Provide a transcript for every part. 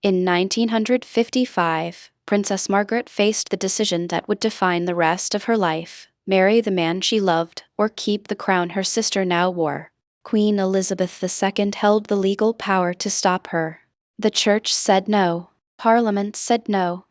In 1955, Princess Margaret faced the decision that would define the rest of her life: marry the man she loved, or keep the crown her sister now wore. Queen Elizabeth II held the legal power to stop her. The Church said no. Parliament said no.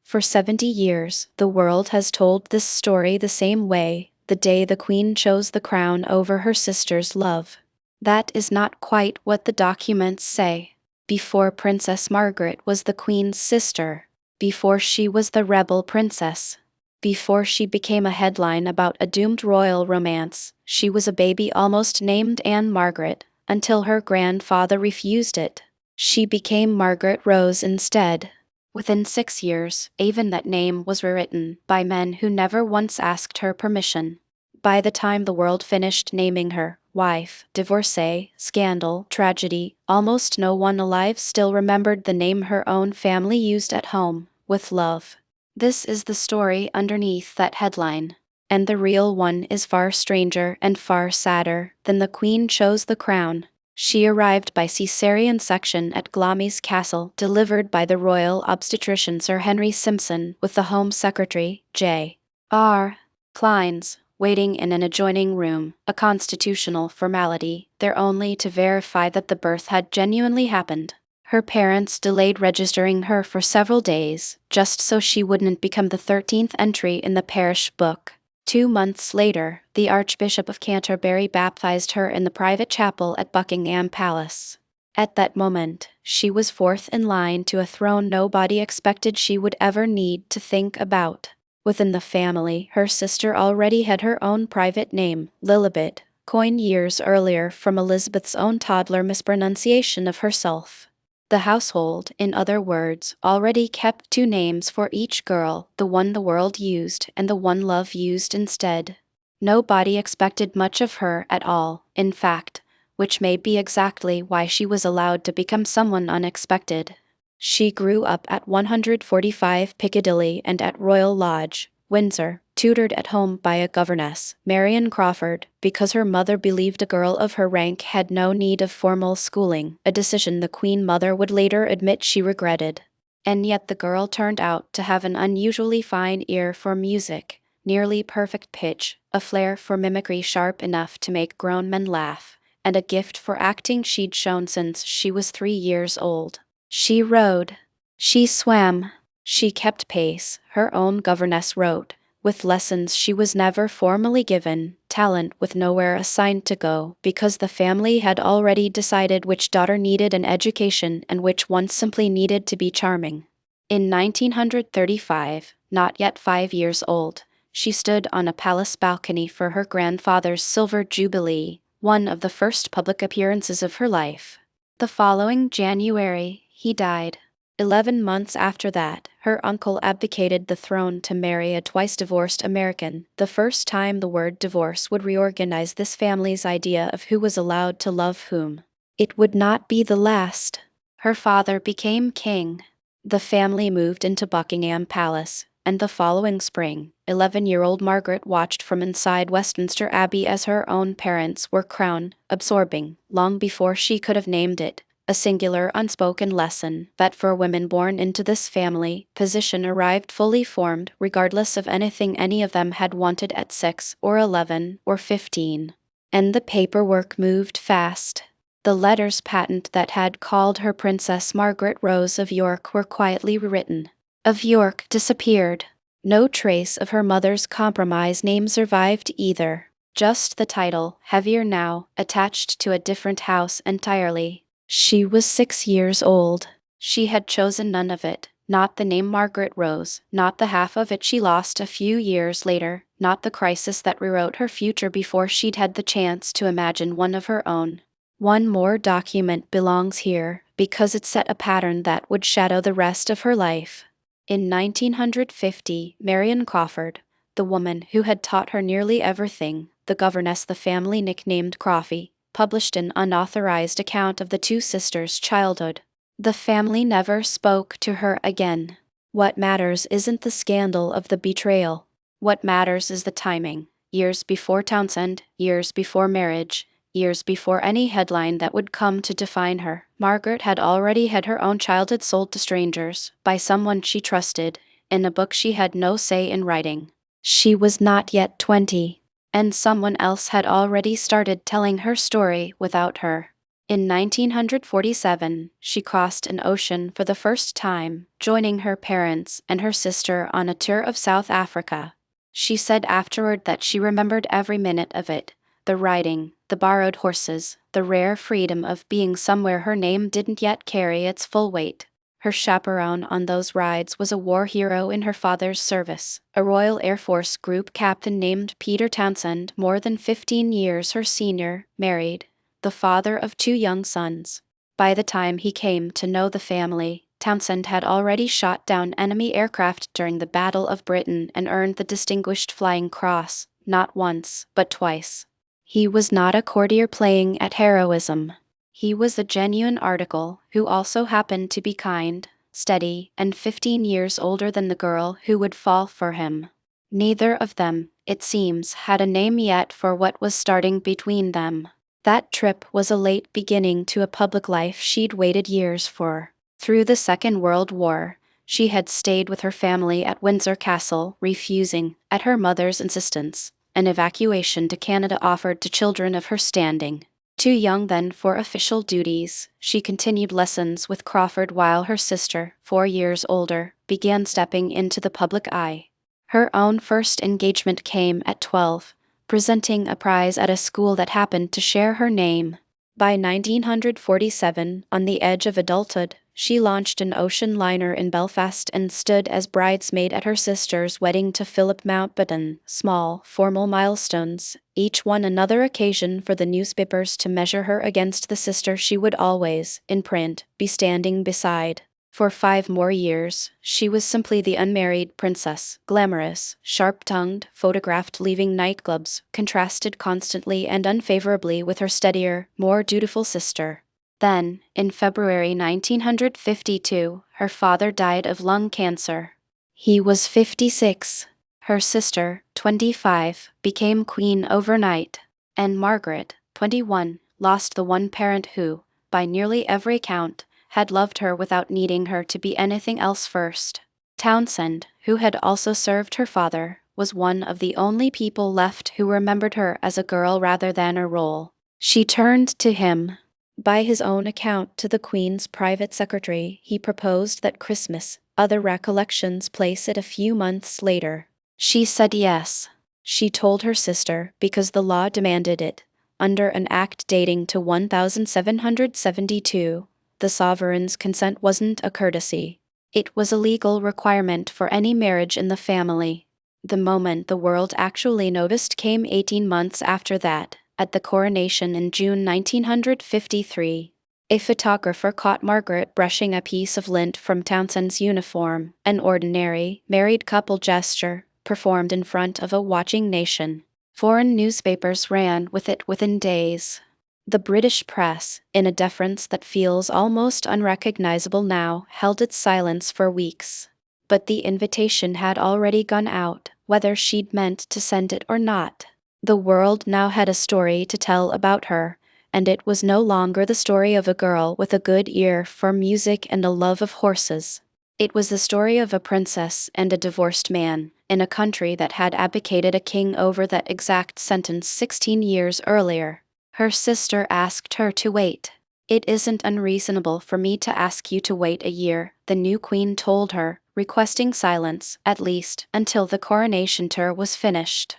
For 70 years, the world has told this story the same way: the day the Queen chose the crown over her sister's love. That is not quite what the documents say. Before Princess Margaret was the Queen's sister, before she was the rebel princess, before she became a headline about a doomed royal romance, she was a baby almost named Anne Margaret, until her grandfather refused it. She became Margaret Rose instead. Within 6 years, even that name was rewritten by men who never once asked her permission. By the time the world finished naming her wife, divorcee, scandal, tragedy, almost no one alive still remembered the name her own family used at home, with love. This is the story underneath that headline. And the real one is far stranger and far sadder than the Queen chose the crown. She arrived by caesarean section at Glamis Castle, delivered by the royal obstetrician Sir Henry Simpson, with the Home Secretary, J.R. Clines, waiting in an adjoining room, a constitutional formality, there only to verify that the birth had genuinely happened. Her parents delayed registering her for several days, just so she wouldn't become the 13th entry in the parish book. 2 months later, the Archbishop of Canterbury baptized her in the private chapel at Buckingham Palace. At that moment, she was fourth in line to a throne nobody expected she would ever need to think about. Within the family, her sister already had her own private name, Lilibet, coined years earlier from Elizabeth's own toddler mispronunciation of herself. The household, in other words, already kept 2 names for each girl, the one the world used and the one love used instead. Nobody expected much of her at all, in fact, which may be exactly why she was allowed to become someone unexpected. She grew up at 145 Piccadilly and at Royal Lodge, Windsor, tutored at home by a governess, Marion Crawford, because her mother believed a girl of her rank had no need of formal schooling, a decision the Queen Mother would later admit she regretted. And yet the girl turned out to have an unusually fine ear for music, nearly perfect pitch, a flair for mimicry sharp enough to make grown men laugh, and a gift for acting she'd shown since she was 3 years old. She rode. She swam. She kept pace, her own governess wrote, with lessons she was never formally given, talent with nowhere assigned to go, because the family had already decided which daughter needed an education and which one simply needed to be charming. In 1935, not yet 5 years old, she stood on a palace balcony for her grandfather's Silver Jubilee, one of the first public appearances of her life. The following January, he died. 11 months after that, her uncle abdicated the throne to marry a twice-divorced American, the first time the word divorce would reorganize this family's idea of who was allowed to love whom. It would not be the last. Her father became king. The family moved into Buckingham Palace, and the following spring, 11-year-old Margaret watched from inside Westminster Abbey as her own parents were crowned, absorbing, long before she could have named it, a singular unspoken lesson that for women born into this family, position arrived fully formed regardless of anything any of them had wanted at 6 or 11 or 15. And the paperwork moved fast. The letters patent that had called her Princess Margaret Rose of York were quietly rewritten. Of York disappeared. No trace of her mother's compromise name survived either. Just the title, heavier now, attached to a different house entirely. She was 6 years old. She had chosen none of it, not the name Margaret Rose, not the half of it she lost a few years later, not the crisis that rewrote her future before she'd had the chance to imagine one of her own. One more document belongs here, because it set a pattern that would shadow the rest of her life. In 1950, Marion Crawford, the woman who had taught her nearly everything, the governess the family nicknamed Crawfie, published an unauthorized account of the 2 sisters' childhood. The family never spoke to her again. What matters isn't the scandal of the betrayal. What matters is the timing. Years before Townsend, years before marriage, Years before any headline that would come to define her, Margaret had already had her own childhood sold to strangers, by someone she trusted, in a book she had no say in writing. She was not yet 20, and someone else had already started telling her story without her. In 1947, she crossed an ocean for the first time, joining her parents and her sister on a tour of South Africa. She said afterward that she remembered every minute of it. The riding, the borrowed horses, the rare freedom of being somewhere her name didn't yet carry its full weight. Her chaperone on those rides was a war hero in her father's service, a Royal Air Force group captain named Peter Townsend, more than 15 years her senior, married, the father of 2 young sons. By the time he came to know the family, Townsend had already shot down enemy aircraft during the Battle of Britain and earned the Distinguished Flying Cross, not once, but twice. He was not a courtier playing at heroism. He was a genuine article who also happened to be kind, steady, and 15 years older than the girl who would fall for him. Neither of them, it seems, had a name yet for what was starting between them. That trip was a late beginning to a public life she'd waited years for. Through the Second World War, she had stayed with her family at Windsor Castle, refusing, at her mother's insistence, an evacuation to Canada offered to children of her standing. Too young then for official duties, she continued lessons with Crawford while her sister, 4 years older, began stepping into the public eye. Her own first engagement came at 12, presenting a prize at a school that happened to share her name. By 1947, on the edge of adulthood, she launched an ocean liner in Belfast and stood as bridesmaid at her sister's wedding to Philip Mountbatten. Small, formal milestones, each one another occasion for the newspapers to measure her against the sister she would always, in print, be standing beside. For 5 more years, she was simply the unmarried princess, glamorous, sharp-tongued, photographed leaving nightclubs, contrasted constantly and unfavorably with her steadier, more dutiful sister. Then, in February 1952, her father died of lung cancer. He was 56. Her sister, 25, became queen overnight, and Margaret, 21, lost the one parent who, by nearly every count, had loved her without needing her to be anything else first. Townsend, who had also served her father, was one of the only people left who remembered her as a girl rather than a role. She turned to him. By his own account to the Queen's private secretary, he proposed that Christmas, other recollections place it a few months later. She said yes. She told her sister because the law demanded it, under an act dating to 1772. The sovereign's consent wasn't a courtesy. It was a legal requirement for any marriage in the family. The moment the world actually noticed came 18 months after that, at the coronation in June 1953. A photographer caught Margaret brushing a piece of lint from Townsend's uniform, an ordinary, married couple gesture, performed in front of a watching nation. Foreign newspapers ran with it within days. The British press, in a deference that feels almost unrecognizable now, held its silence for weeks. But the invitation had already gone out, whether she'd meant to send it or not. The world now had a story to tell about her, and it was no longer the story of a girl with a good ear for music and a love of horses. It was the story of a princess and a divorced man, in a country that had abdicated a king over that exact sentence 16 years earlier. Her sister asked her to wait. "It isn't unreasonable for me to ask you to wait a year," the new queen told her, requesting silence, at least, until the coronation tour was finished.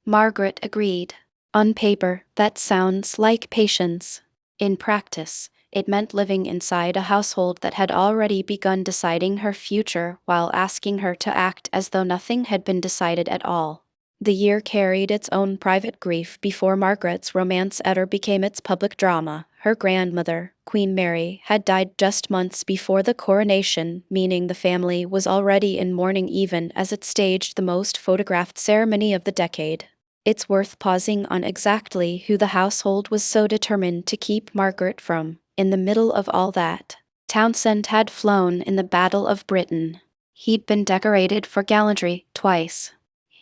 Margaret agreed. On paper, that sounds like patience. In practice, it meant living inside a household that had already begun deciding her future while asking her to act as though nothing had been decided at all. The year carried its own private grief before Margaret's romance ever became its public drama. Her grandmother, Queen Mary, had died just months before the coronation, meaning the family was already in mourning even as it staged the most photographed ceremony of the decade. It's worth pausing on exactly who the household was so determined to keep Margaret from. In the middle of all that, Townsend had flown in the Battle of Britain. He'd been decorated for gallantry twice.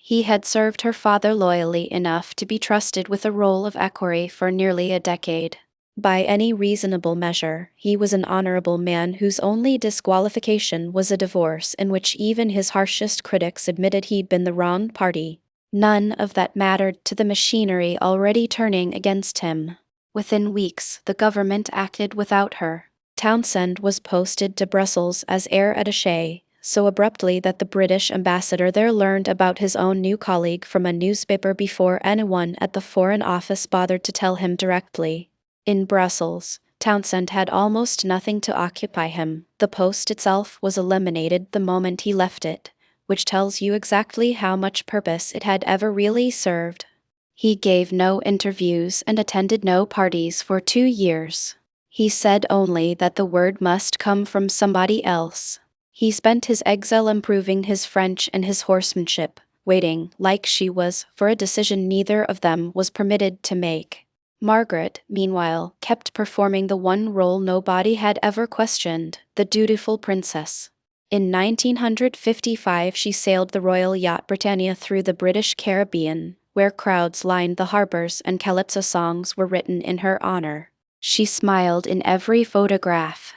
He had served her father loyally enough to be trusted with the role of equerry for nearly a decade. By any reasonable measure, he was an honorable man whose only disqualification was a divorce in which even his harshest critics admitted he'd been the wrong party. None of that mattered to the machinery already turning against him. Within weeks, the government acted without her. Townsend was posted to Brussels as heir attaché, so abruptly that the British ambassador there learned about his own new colleague from a newspaper before anyone at the Foreign Office bothered to tell him directly. In Brussels, Townsend had almost nothing to occupy him. The post itself was eliminated the moment he left it, which tells you exactly how much purpose it had ever really served. He gave no interviews and attended no parties for 2 years. He said only that the word must come from somebody else. He spent his exile improving his French and his horsemanship, waiting, like she was, for a decision neither of them was permitted to make. Margaret, meanwhile, kept performing the one role nobody had ever questioned, the dutiful princess. In 1955 she sailed the royal yacht Britannia through the British Caribbean, where crowds lined the harbors and calypso songs were written in her honor. She smiled in every photograph.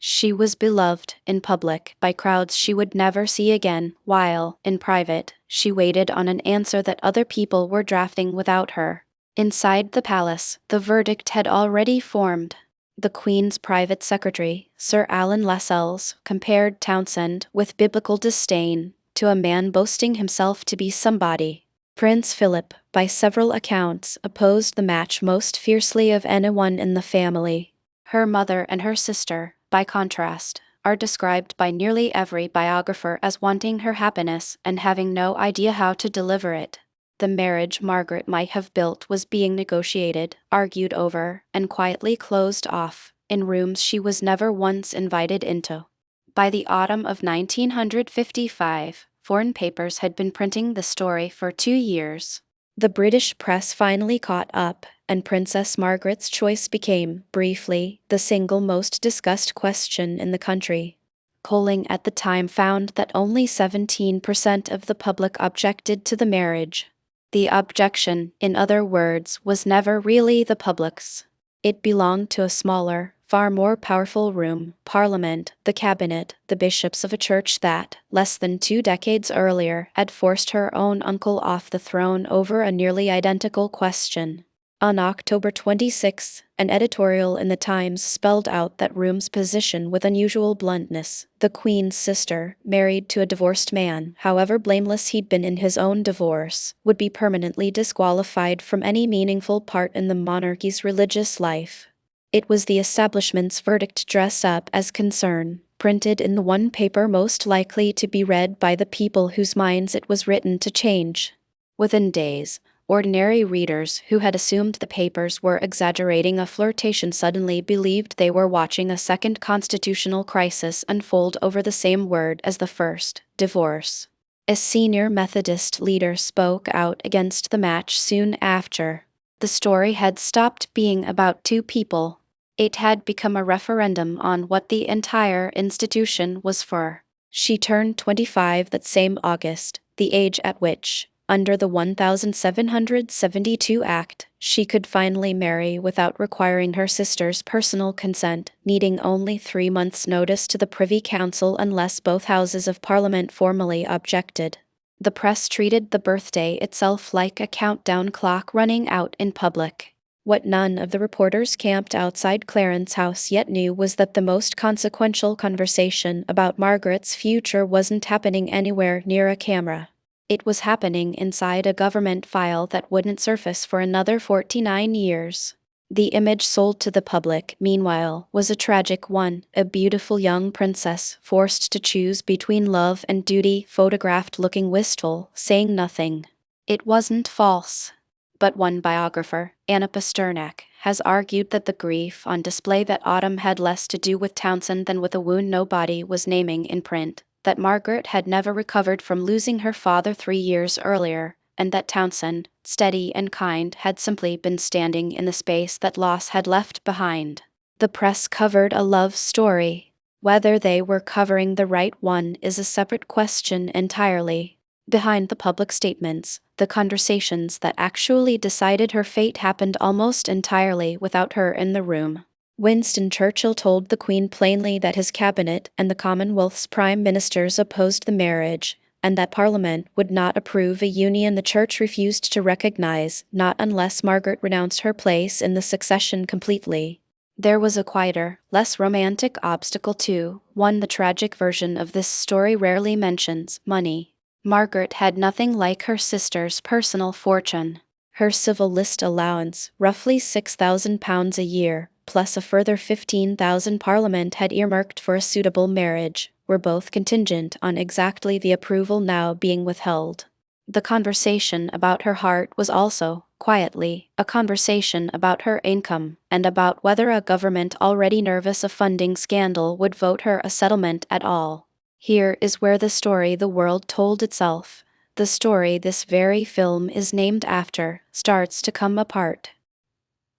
She was beloved, in public, by crowds she would never see again, while, in private, she waited on an answer that other people were drafting without her. Inside the palace, the verdict had already formed. The Queen's private secretary, Sir Alan Lascelles, compared Townsend, with biblical disdain, to a man boasting himself to be somebody. Prince Philip, by several accounts, opposed the match most fiercely of anyone in the family. Her mother and her sister, by contrast, are described by nearly every biographer as wanting her happiness and having no idea how to deliver it. The marriage Margaret might have built was being negotiated, argued over, and quietly closed off, in rooms she was never once invited into. By the autumn of 1955, foreign papers had been printing the story for 2 years. The British press finally caught up, and Princess Margaret's choice became, briefly, the single most discussed question in the country. Polling at the time found that only 17% of the public objected to the marriage. The objection, in other words, was never really the public's. It belonged to a smaller, far more powerful room, Parliament, the cabinet, the bishops of a church that, less than 2 decades earlier, had forced her own uncle off the throne over a nearly identical question. On October 26, an editorial in the Times spelled out that room's position with unusual bluntness. The Queen's sister, married to a divorced man, however blameless he'd been in his own divorce, would be permanently disqualified from any meaningful part in the monarchy's religious life. It was the establishment's verdict dressed up as concern, printed in the one paper most likely to be read by the people whose minds it was written to change. Within days, ordinary readers who had assumed the papers were exaggerating a flirtation suddenly believed they were watching a second constitutional crisis unfold over the same word as the first, divorce. A senior Methodist leader spoke out against the match soon after. The story had stopped being about 2 people. It had become a referendum on what the entire institution was for. She turned 25 that same August, the age at which, under the 1772 Act, she could finally marry without requiring her sister's personal consent, needing only 3 months' notice to the Privy Council unless both Houses of Parliament formally objected. The press treated the birthday itself like a countdown clock running out in public. What none of the reporters camped outside Clarence House yet knew was that the most consequential conversation about Margaret's future wasn't happening anywhere near a camera. It was happening inside a government file that wouldn't surface for another 49 years. The image sold to the public, meanwhile, was a tragic one, a beautiful young princess forced to choose between love and duty, photographed looking wistful, saying nothing. It wasn't false. But one biographer, Anna Pasternak, has argued that the grief on display that autumn had less to do with Townsend than with a wound nobody was naming in print, that Margaret had never recovered from losing her father 3 years earlier, and that Townsend, steady and kind, had simply been standing in the space that loss had left behind. The press covered a love story. Whether they were covering the right one is a separate question entirely. Behind the public statements, the conversations that actually decided her fate happened almost entirely without her in the room. Winston Churchill told the Queen plainly that his cabinet and the Commonwealth's prime ministers opposed the marriage, and that Parliament would not approve a union the Church refused to recognize, not unless Margaret renounced her place in the succession completely. There was a quieter, less romantic obstacle too, one the tragic version of this story rarely mentions: money. Margaret had nothing like her sister's personal fortune. Her civil list allowance, roughly £6,000 a year, plus a further 15,000 Parliament had earmarked for a suitable marriage, were both contingent on exactly the approval now being withheld. The conversation about her heart was also, quietly, a conversation about her income, and about whether a government already nervous of funding scandal would vote her a settlement at all. Here is where the story the world told itself, the story this very film is named after, starts to come apart.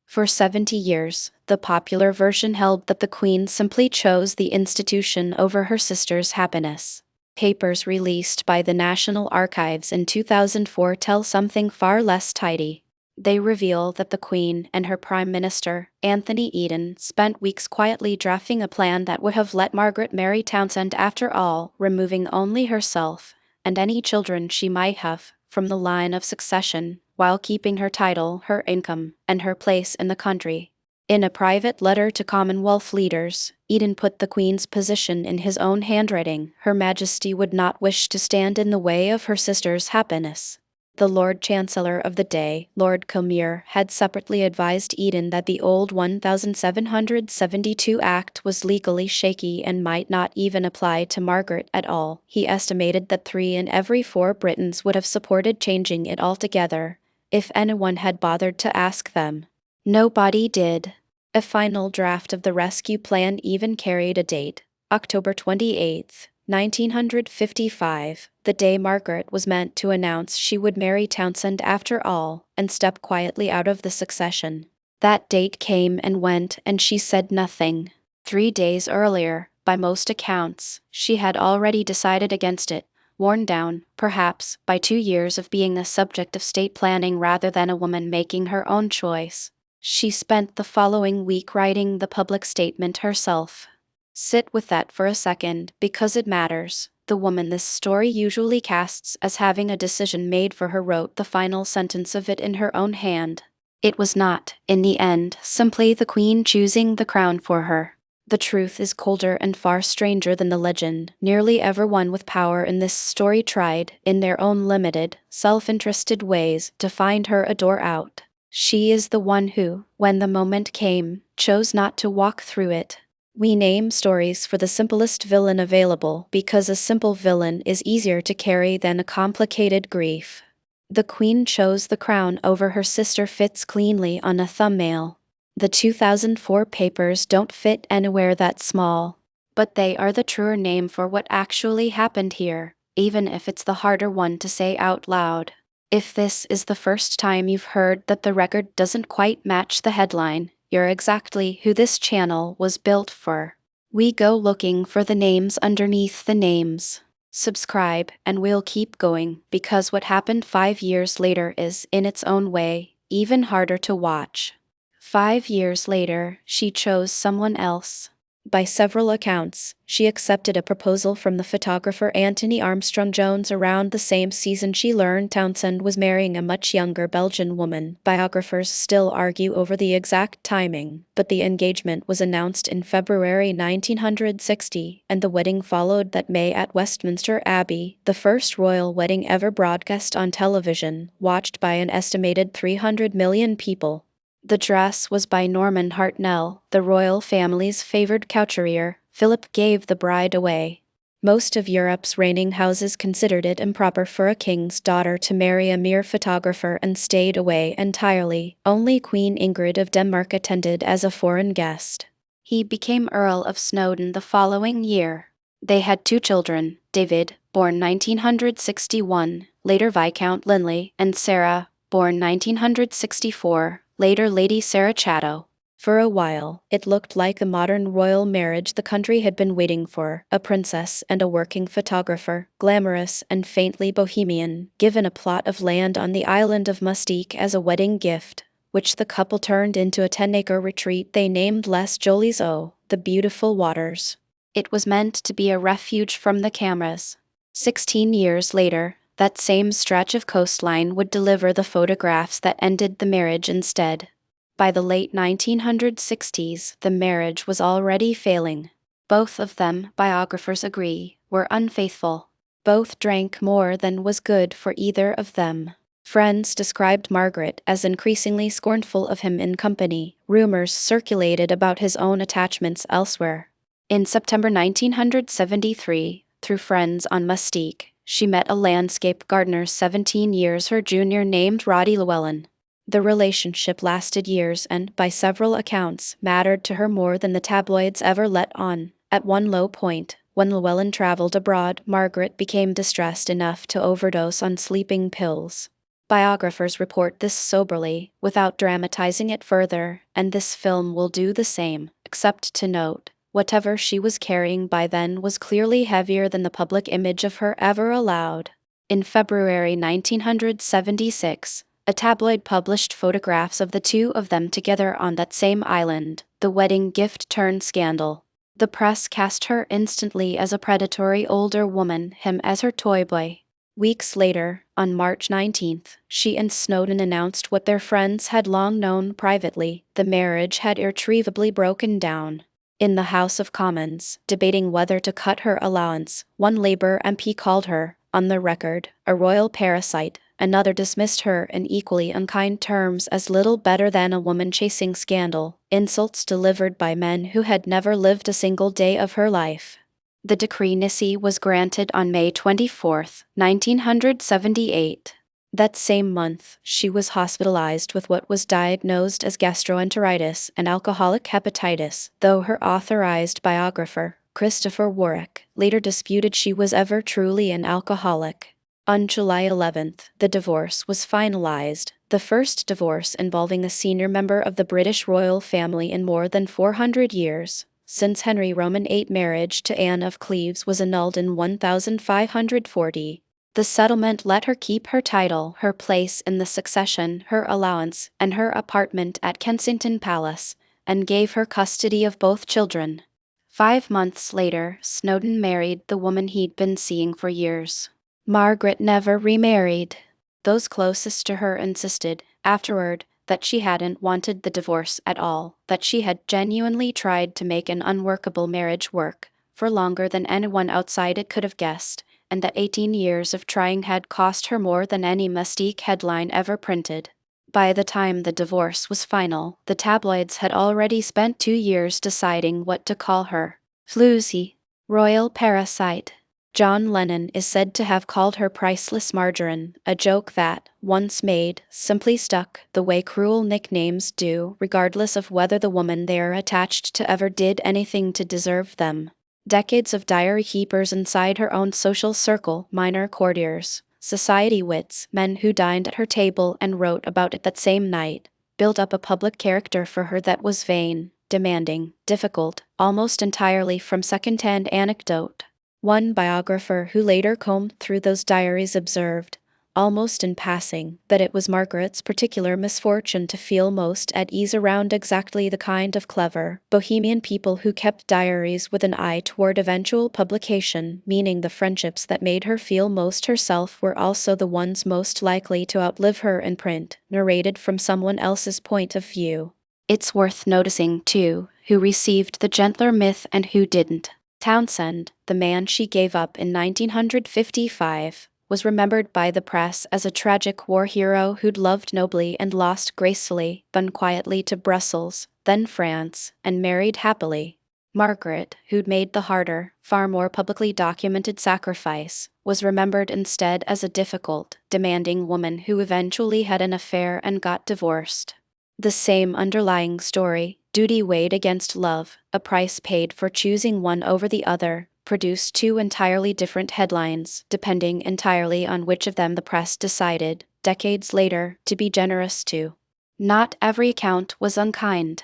For 70 years, the popular version held that the Queen simply chose the institution over her sister's happiness. Papers released by the National Archives in 2004 tell something far less tidy. They reveal that the Queen and her Prime Minister, Anthony Eden, spent weeks quietly drafting a plan that would have let Margaret marry Townshend after all, removing only herself, and any children she might have, from the line of succession, while keeping her title, her income, and her place in the country. In a private letter to Commonwealth leaders, Eden put the Queen's position in his own handwriting: Her Majesty would not wish to stand in the way of her sister's happiness. The Lord Chancellor of the day, Lord Kilmere, had separately advised Eden that the old 1772 Act was legally shaky and might not even apply to Margaret at all. He estimated that 3 in every 4 Britons would have supported changing it altogether, if anyone had bothered to ask them. Nobody did. A final draft of the rescue plan even carried a date: October 28, 1955, the day Margaret was meant to announce she would marry Townshend after all, and step quietly out of the succession. That date came and went, and she said nothing. 3 days earlier, by most accounts, she had already decided against it, worn down, perhaps, by 2 years of being the subject of state planning rather than a woman making her own choice. She spent the following week writing the public statement herself. Sit with that for a second, because it matters. The woman this story usually casts as having a decision made for her wrote the final sentence of it in her own hand. It was not, in the end, simply the Queen choosing the crown for her. The truth is colder and far stranger than the legend. Nearly everyone with power in this story tried, in their own limited, self-interested ways, to find her a door out. She is the one who, when the moment came, chose not to walk through it. We name stories for the simplest villain available because a simple villain is easier to carry than a complicated grief. The Queen chose the crown over her sister fits cleanly on a thumbnail. The 2004 papers don't fit anywhere that small, but they are the truer name for what actually happened here, even if it's the harder one to say out loud. If this is the first time you've heard that the record doesn't quite match the headline, you're exactly who this channel was built for. We go looking for the names underneath the names. Subscribe and we'll keep going, because what happened 5 years later is, in its own way, even harder to watch. 5 years later, she chose someone else. By several accounts, she accepted a proposal from the photographer Anthony Armstrong-Jones around the same season she learned Townshend was marrying a much younger Belgian woman. Biographers still argue over the exact timing, but the engagement was announced in February 1960, and the wedding followed that May at Westminster Abbey, the first royal wedding ever broadcast on television, watched by an estimated 300 million people. The dress was by Norman Hartnell, the royal family's favored couturier. Philip gave the bride away. Most of Europe's reigning houses considered it improper for a king's daughter to marry a mere photographer and stayed away entirely. Only Queen Ingrid of Denmark attended as a foreign guest. He became Earl of Snowdon the following year. They had 2 children, David, born 1961, later Viscount Linley, and Sarah, born 1964, later Lady Sarah Chatto. For a while, it looked like the modern royal marriage the country had been waiting for, a princess and a working photographer, glamorous and faintly bohemian, given a plot of land on the island of Mustique as a wedding gift, which the couple turned into a 10-acre retreat they named Les Jolies Eaux, the beautiful waters. It was meant to be a refuge from the cameras. 16 years later, that same stretch of coastline would deliver the photographs that ended the marriage instead. By the late 1960s, the marriage was already failing. Both of them, biographers agree, were unfaithful. Both drank more than was good for either of them. Friends described Margaret as increasingly scornful of him in company. Rumors circulated about his own attachments elsewhere. In September 1973, through friends on Mustique, she met a landscape gardener 17 years her junior named Roddy Llewellyn. The relationship lasted years and, by several accounts, mattered to her more than the tabloids ever let on. At one low point, when Llewellyn traveled abroad, Margaret became distressed enough to overdose on sleeping pills. Biographers report this soberly, without dramatizing it further, and this film will do the same, except to note, whatever she was carrying by then was clearly heavier than the public image of her ever allowed. In February 1976, a tabloid published photographs of the two of them together on that same island. The wedding gift turned scandal. The press cast her instantly as a predatory older woman, him as her toy boy. Weeks later, on March 19th, she and Snowden announced what their friends had long known privately: the marriage had irretrievably broken down. In the House of Commons, debating whether to cut her allowance, one Labour MP called her, on the record, a royal parasite. Another dismissed her in equally unkind terms as little better than a woman-chasing scandal, insults delivered by men who had never lived a single day of her life. The decree nisi was granted on May 24, 1978. That same month, she was hospitalized with what was diagnosed as gastroenteritis and alcoholic hepatitis, though her authorized biographer, Christopher Warwick, later disputed she was ever truly an alcoholic. On July 11th, the divorce was finalized, the first divorce involving a senior member of the British royal family in more than 400 years, since Henry Roman VIII marriage to Anne of Cleves was annulled in 1540. The settlement let her keep her title, her place in the succession, her allowance, and her apartment at Kensington Palace, and gave her custody of both children. 5 months later, Snowden married the woman he'd been seeing for years. Margaret never remarried. Those closest to her insisted, afterward, that she hadn't wanted the divorce at all, that she had genuinely tried to make an unworkable marriage work, for longer than anyone outside it could have guessed, and that 18 years of trying had cost her more than any Mustique headline ever printed. By the time the divorce was final, the tabloids had already spent 2 years deciding what to call her. Floozy. Royal parasite. John Lennon is said to have called her priceless margarine, a joke that, once made, simply stuck, the way cruel nicknames do, regardless of whether the woman they are attached to ever did anything to deserve them. Decades of diary keepers inside her own social circle, minor courtiers, society wits, men who dined at her table and wrote about it that same night, built up a public character for her that was vain, demanding, difficult, almost entirely from second-hand anecdote. One biographer who later combed through those diaries observed, almost in passing, that it was Margaret's particular misfortune to feel most at ease around exactly the kind of clever, bohemian people who kept diaries with an eye toward eventual publication, meaning the friendships that made her feel most herself were also the ones most likely to outlive her in print, narrated from someone else's point of view. It's worth noticing, too, who received the gentler myth and who didn't. Townsend, the man she gave up in 1955, was remembered by the press as a tragic war hero who'd loved nobly and lost gracefully, gone quietly to Brussels, then France, and married happily. Margaret, who'd made the harder, far more publicly documented sacrifice, was remembered instead as a difficult, demanding woman who eventually had an affair and got divorced. The same underlying story, duty weighed against love, a price paid for choosing one over the other, produced 2 entirely different headlines, depending entirely on which of them the press decided, decades later, to be generous to. Not every account was unkind.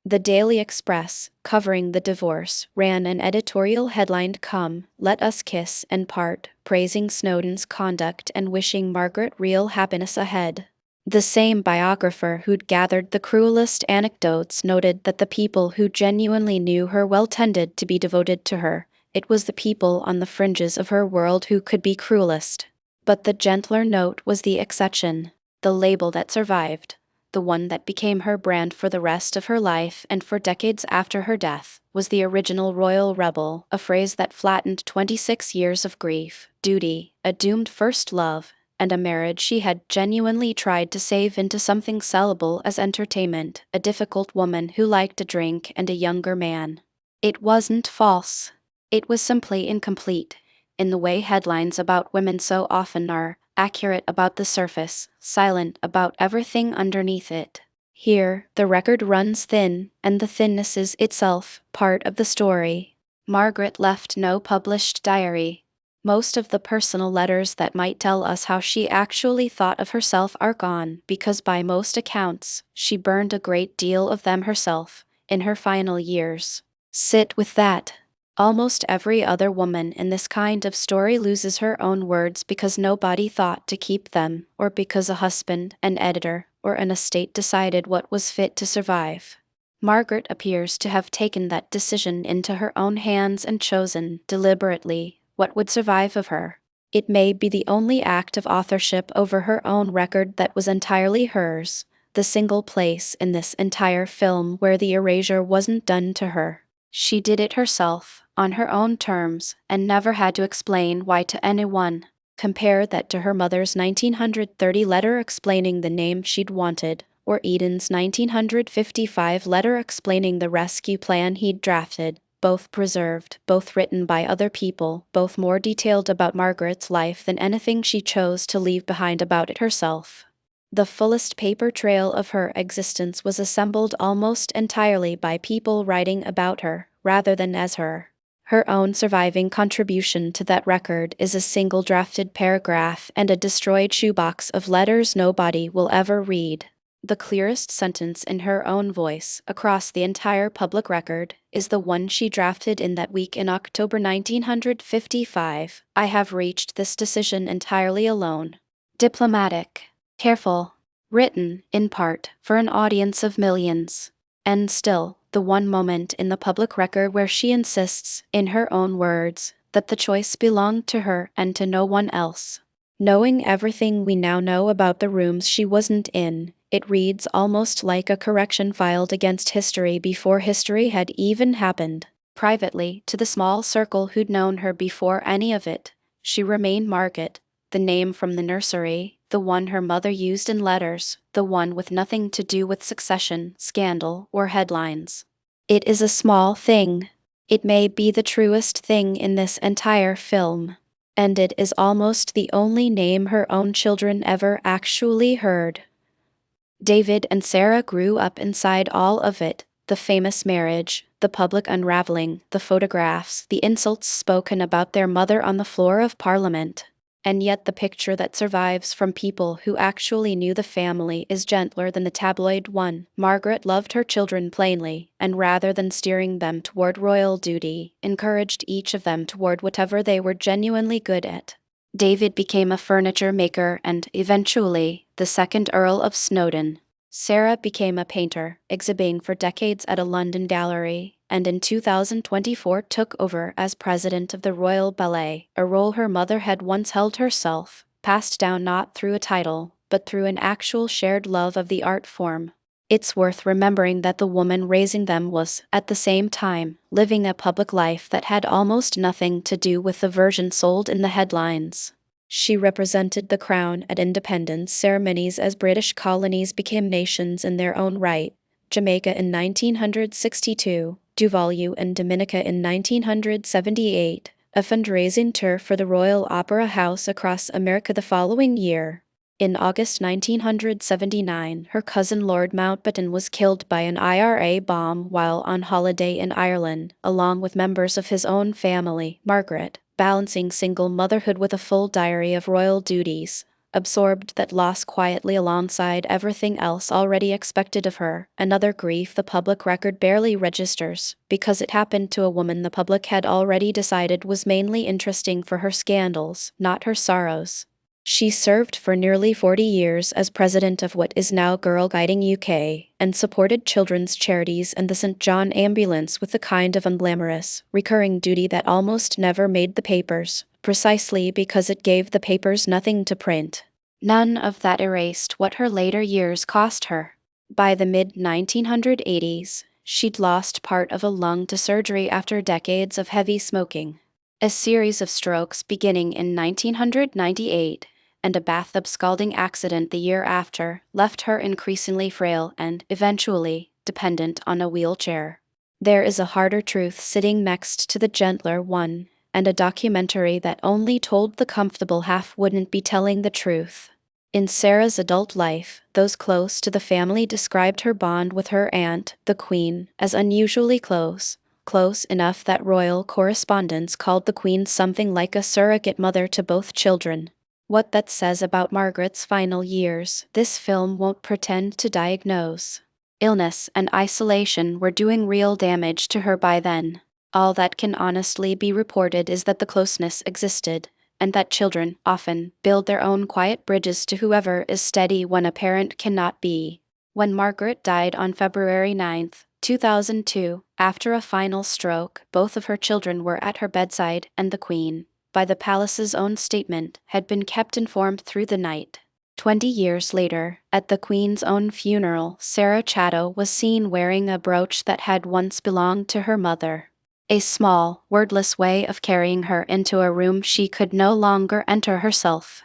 The Daily Express, covering the divorce, ran an editorial headlined "Come, Let Us Kiss and Part," praising Snowdon's conduct and wishing Margaret real happiness ahead. The same biographer who'd gathered the cruelest anecdotes noted that the people who genuinely knew her well tended to be devoted to her. It was the people on the fringes of her world who could be cruelest. But the gentler note was the exception, the label that survived, the one that became her brand for the rest of her life and for decades after her death, was the original royal rebel, a phrase that flattened 26 years of grief, duty, a doomed first love, and a marriage she had genuinely tried to save into something sellable as entertainment, a difficult woman who liked a drink and a younger man. It wasn't false. It was simply incomplete, in the way headlines about women so often are, accurate about the surface, silent about everything underneath it. Here, the record runs thin, and the thinness is itself part of the story. Margaret left no published diary. Most of the personal letters that might tell us how she actually thought of herself are gone, because by most accounts, she burned a great deal of them herself, in her final years. Sit with that. Almost every other woman in this kind of story loses her own words because nobody thought to keep them, or because a husband, an editor, or an estate decided what was fit to survive. Margaret appears to have taken that decision into her own hands and chosen, deliberately, what would survive of her. It may be the only act of authorship over her own record that was entirely hers, the single place in this entire film where the erasure wasn't done to her. She did it herself, on her own terms, and never had to explain why to anyone. Compare that to her mother's 1930 letter explaining the name she'd wanted, or Eden's 1955 letter explaining the rescue plan he'd drafted, both preserved, both written by other people, both more detailed about Margaret's life than anything she chose to leave behind about it herself. The fullest paper trail of her existence was assembled almost entirely by people writing about her, rather than as her. Her own surviving contribution to that record is a single drafted paragraph and a destroyed shoebox of letters nobody will ever read. The clearest sentence in her own voice, across the entire public record, is the one she drafted in that week in October 1955. "I have reached this decision entirely alone." Diplomatic. Careful. Written, in part, for an audience of millions. And still, the one moment in the public record where she insists, in her own words, that the choice belonged to her and to no one else. Knowing everything we now know about the rooms she wasn't in, it reads almost like a correction filed against history before history had even happened. Privately, to the small circle who'd known her before any of it, she remained Margaret, the name from the nursery, the one her mother used in letters, the one with nothing to do with succession, scandal, or headlines. It is a small thing. It may be the truest thing in this entire film. And it is almost the only name her own children ever actually heard. David and Sarah grew up inside all of it, the famous marriage, the public unraveling, the photographs, the insults spoken about their mother on the floor of Parliament. And yet the picture that survives from people who actually knew the family is gentler than the tabloid one. Margaret loved her children plainly, and rather than steering them toward royal duty, encouraged each of them toward whatever they were genuinely good at. David became a furniture maker and, eventually, the second Earl of Snowdon. Sarah became a painter, exhibiting for decades at a London gallery, and in 2024 took over as president of the Royal Ballet, a role her mother had once held herself, passed down not through a title, but through an actual shared love of the art form. It's worth remembering that the woman raising them was, at the same time, living a public life that had almost nothing to do with the version sold in the headlines. She represented the crown at independence ceremonies as British colonies became nations in their own right, Jamaica in 1962, Tuvalu and Dominica in 1978, a fundraising tour for the Royal Opera House across America the following year. In August 1979, her cousin Lord Mountbatten was killed by an IRA bomb while on holiday in Ireland, along with members of his own family. Margaret, balancing single motherhood with a full diary of royal duties, absorbed that loss quietly alongside everything else already expected of her, another grief the public record barely registers, because it happened to a woman the public had already decided was mainly interesting for her scandals, not her sorrows. She served for nearly 40 years as president of what is now Girl Guiding UK, and supported children's charities and the St. John Ambulance with a kind of unglamorous, recurring duty that almost never made the papers, precisely because it gave the papers nothing to print. None of that erased what her later years cost her. By the mid-1980s, she'd lost part of a lung to surgery after decades of heavy smoking. A series of strokes beginning in 1998 and a bathtub scalding accident the year after left her increasingly frail and, eventually, dependent on a wheelchair. There is a harder truth sitting next to the gentler one, and a documentary that only told the comfortable half wouldn't be telling the truth. In Sarah's adult life, those close to the family described her bond with her aunt, the Queen, as unusually close. Close enough that royal correspondents called the Queen something like a surrogate mother to both children. What that says about Margaret's final years, this film won't pretend to diagnose. Illness and isolation were doing real damage to her by then. All that can honestly be reported is that the closeness existed, and that children often build their own quiet bridges to whoever is steady when a parent cannot be. When Margaret died on February 9, 2002, after a final stroke, both of her children were at her bedside, and the Queen, by the palace's own statement, had been kept informed through the night. 20 years later, at the Queen's own funeral, Sarah Chatto was seen wearing a brooch that had once belonged to her mother. A small, wordless way of carrying her into a room she could no longer enter herself.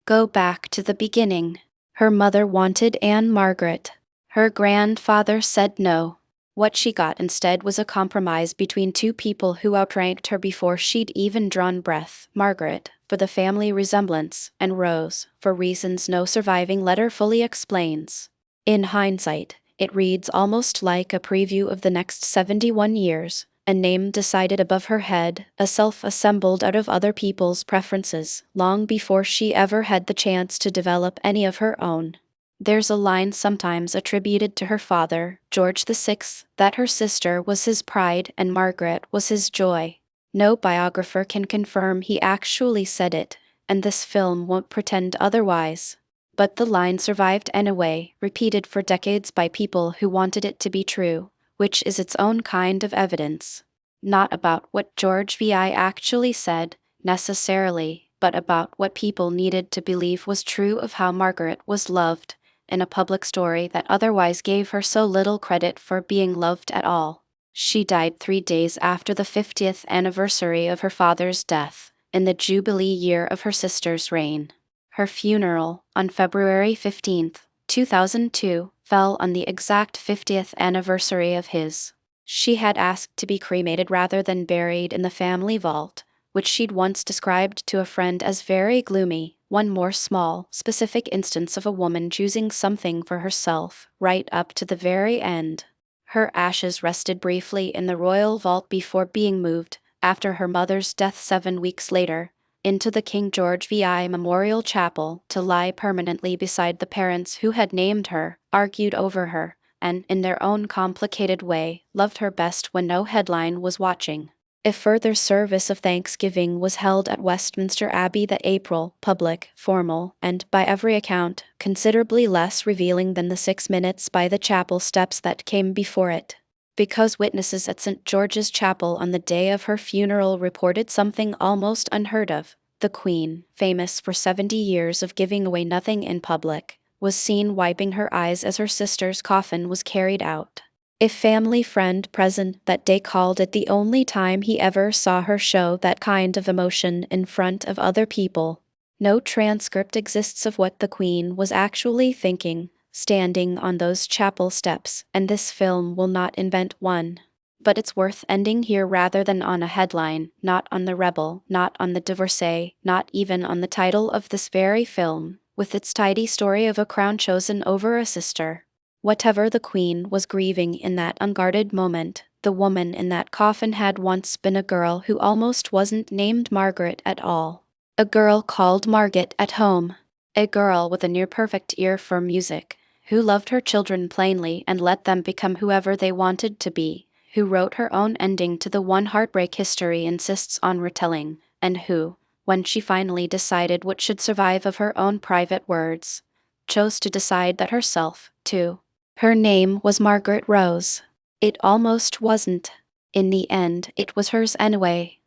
Go back to the beginning. Her mother wanted Anne Margaret. Her grandfather said no. What she got instead was a compromise between two people who outranked her before she'd even drawn breath: Margaret, for the family resemblance, and Rose, for reasons no surviving letter fully explains. In hindsight, it reads almost like a preview of the next 71 years, a name decided above her head, a self assembled out of other people's preferences, long before she ever had the chance to develop any of her own. There's a line sometimes attributed to her father, George VI, that her sister was his pride and Margaret was his joy. No biographer can confirm he actually said it, and this film won't pretend otherwise. But the line survived anyway, repeated for decades by people who wanted it to be true, which is its own kind of evidence. Not about what George VI actually said, necessarily, but about what people needed to believe was true of how Margaret was loved, in a public story that otherwise gave her so little credit for being loved at all. She died 3 days after the 50th anniversary of her father's death, in the Jubilee year of her sister's reign. Her funeral, on February 15, 2002, fell on the exact 50th anniversary of his. She had asked to be cremated rather than buried in the family vault, which she'd once described to a friend as very gloomy, one more small, specific instance of a woman choosing something for herself, right up to the very end. Her ashes rested briefly in the royal vault before being moved, after her mother's death 7 weeks later, into the King George VI Memorial Chapel to lie permanently beside the parents who had named her, argued over her, and, in their own complicated way, loved her best when no headline was watching. A further service of thanksgiving was held at Westminster Abbey that April, public, formal, and, by every account, considerably less revealing than the 6 minutes by the chapel steps that came before it. Because witnesses at St. George's Chapel on the day of her funeral reported something almost unheard of, the Queen, famous for 70 years of giving away nothing in public, was seen wiping her eyes as her sister's coffin was carried out. A family friend present that day called it the only time he ever saw her show that kind of emotion in front of other people. No transcript exists of what the Queen was actually thinking, standing on those chapel steps, and this film will not invent one. But it's worth ending here rather than on a headline, not on the rebel, not on the divorcee, not even on the title of this very film, with its tidy story of a crown chosen over a sister. Whatever the Queen was grieving in that unguarded moment, the woman in that coffin had once been a girl who almost wasn't named Margaret at all. A girl called Margaret at home. A girl with a near-perfect ear for music, who loved her children plainly and let them become whoever they wanted to be, who wrote her own ending to the one heartbreak history insists on retelling, and who, when she finally decided what should survive of her own private words, chose to decide that herself, too. Her name was Margaret Rose. It almost wasn't. In the end, it was hers anyway.